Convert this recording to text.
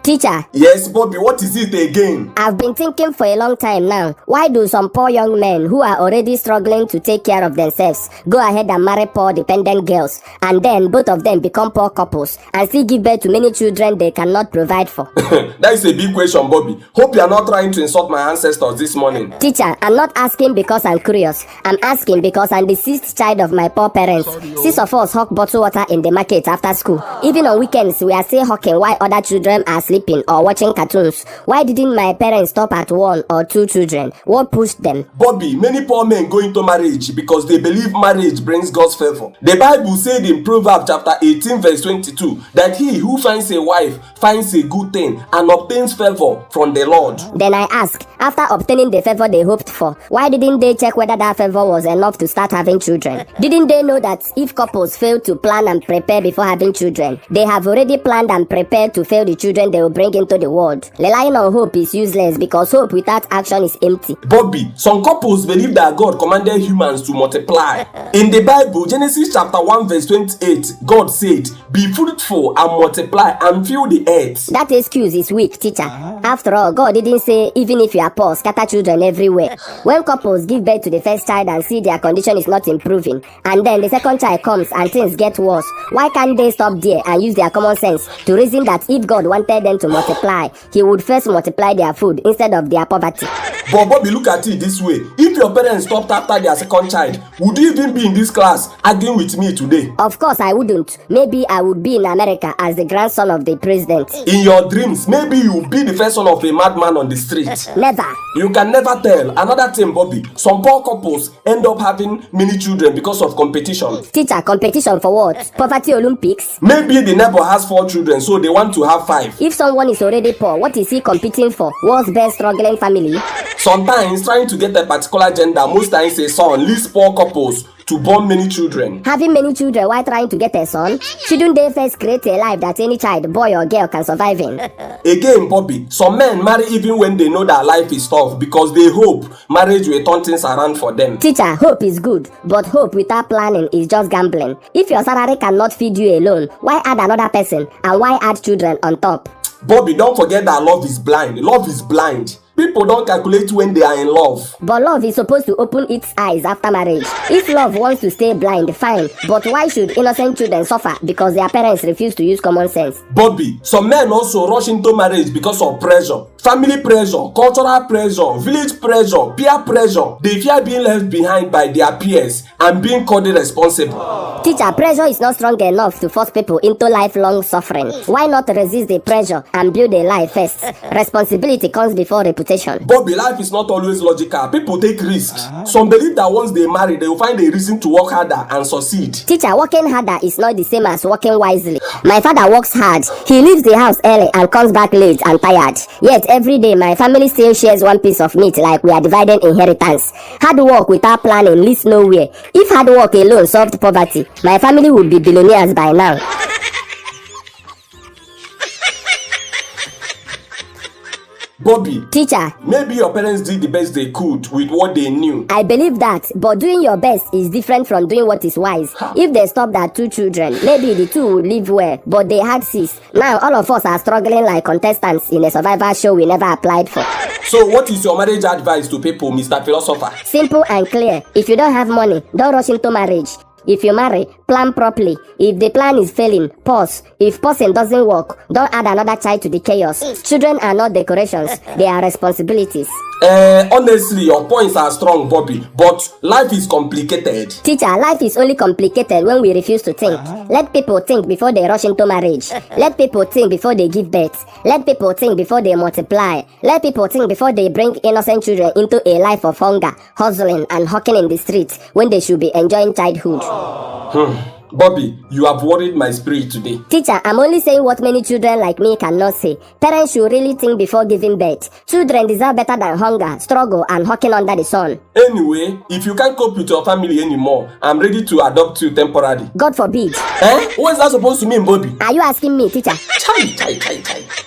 Teacher. Yes, Bobby, what is it again? I've been thinking for a long time now. Why do some poor young men who are already struggling to take care of themselves go ahead and marry poor dependent girls, and then both of them become poor couples and still give birth to many children they cannot provide for? That is a big question, Bobby. Hope you are not trying to insult my ancestors this morning. Teacher, I'm not asking because I'm curious. I'm asking because I'm the sixth child of my poor parents. 6 of us hawk bottled water in the market after school. Even on weekends, we are still hawking while other children are sleeping or watching cartoons. Why didn't my parents stop at 1 or 2 children? What pushed them? Bobby, many poor men go into marriage because they believe marriage brings God's favor. The Bible said in Proverbs chapter 18 verse 22 that he who finds a wife finds a good thing and obtains favor from the Lord. Then I ask, after obtaining the favor they hoped for, why didn't they check whether that favor was enough to start having children? Didn't they know that if couples fail to plan and prepare before having children, they have already planned and prepared to fail the children they will bring into the world? Relying on hope is useless because hope without action is empty. Bobby, some couples believe that God commanded humans to multiply. In the Bible, Genesis chapter 1 verse 28, God said, "Be fruitful and multiply and fill the earth." That excuse is weak, teacher. After all, God didn't say, even if you are poor, scatter children everywhere. When couples give birth to the first child and see their condition is not improving, and then the second child comes and things get worse, why can't they stop there and use their common sense to reason that if God wanted them to multiply, he would first multiply their food instead of their poverty? But Bobby, look at it this way. If your parents stopped after their second child, would you even be in this class arguing with me today? Of course I wouldn't. Maybe I would be in America as the grandson of the president. In your dreams, maybe you will be the first son of a madman on the street. Never. You can never tell. Another thing, Bobby, some poor couples end up having many children because of competition. Teacher, competition for what? Poverty Olympics? Maybe the neighbor has 4 children, so they want to have 5. If someone is already poor, what is he competing for? World's best struggling family? Sometimes trying to get a particular gender, most times a son, leads poor couples to born many children. Having many children while trying to get a son? Shouldn't they first create a life that any child, boy or girl, can survive in? Again, Bobby, some men marry even when they know that life is tough because they hope marriage will turn things around for them. Teacher, hope is good, but hope without planning is just gambling. If your salary cannot feed you alone, why add another person and why add children on top? Bobby, don't forget that love is blind. Love is blind. People don't calculate when they are in love. But love is supposed to open its eyes after marriage. If love wants to stay blind, fine. But why should innocent children suffer because their parents refuse to use common sense? Bobby, some men also rush into marriage because of pressure. Family pressure, cultural pressure, village pressure, peer pressure. They fear being left behind by their peers and being called irresponsible. Teacher, pressure is not strong enough to force people into lifelong suffering. Why not resist the pressure and build a life first? Responsibility comes before reputation. Bobby, life is not always logical. People take risks. Some believe that once they marry, they will find a reason to work harder and succeed. Teacher, working harder is not the same as working wisely. My father works hard. He leaves the house early and comes back late and tired. Yet every day, my family still shares one piece of meat like we are dividing inheritance. Hard work without planning leads nowhere. If hard work alone solved poverty, my family would be billionaires by now. Bobby, Teacher, maybe your parents did the best they could with what they knew. I believe that, but doing your best is different from doing what is wise. If they stopped at 2 children, maybe the 2 would live well, but they had 6. Now all of us are struggling like contestants in a survival show we never applied for. So what is your marriage advice to people, Mr. Philosopher? Simple and clear. If you don't have money, don't rush into marriage. If you marry, plan properly. If the plan is failing, pause. If pausing doesn't work, don't add another child to the chaos. Children are not decorations, they are responsibilities. Honestly, your points are strong, Bobby, but life is complicated. Teacher, life is only complicated when we refuse to think. Let people think before they rush into marriage. Let people think before they give birth. Let people think before they multiply. Let people think before they bring innocent children into a life of hunger, hustling, and hawking in the streets when they should be enjoying childhood. Bobby, you have worried my spirit today. Teacher, I'm only saying what many children like me cannot say. Parents should really think before giving birth. Children deserve better than hunger, struggle, and hawking under the sun. Anyway, if you can't cope with your family anymore, I'm ready to adopt you temporarily. God forbid. What is that supposed to mean, Bobby? Are you asking me, teacher? Chai.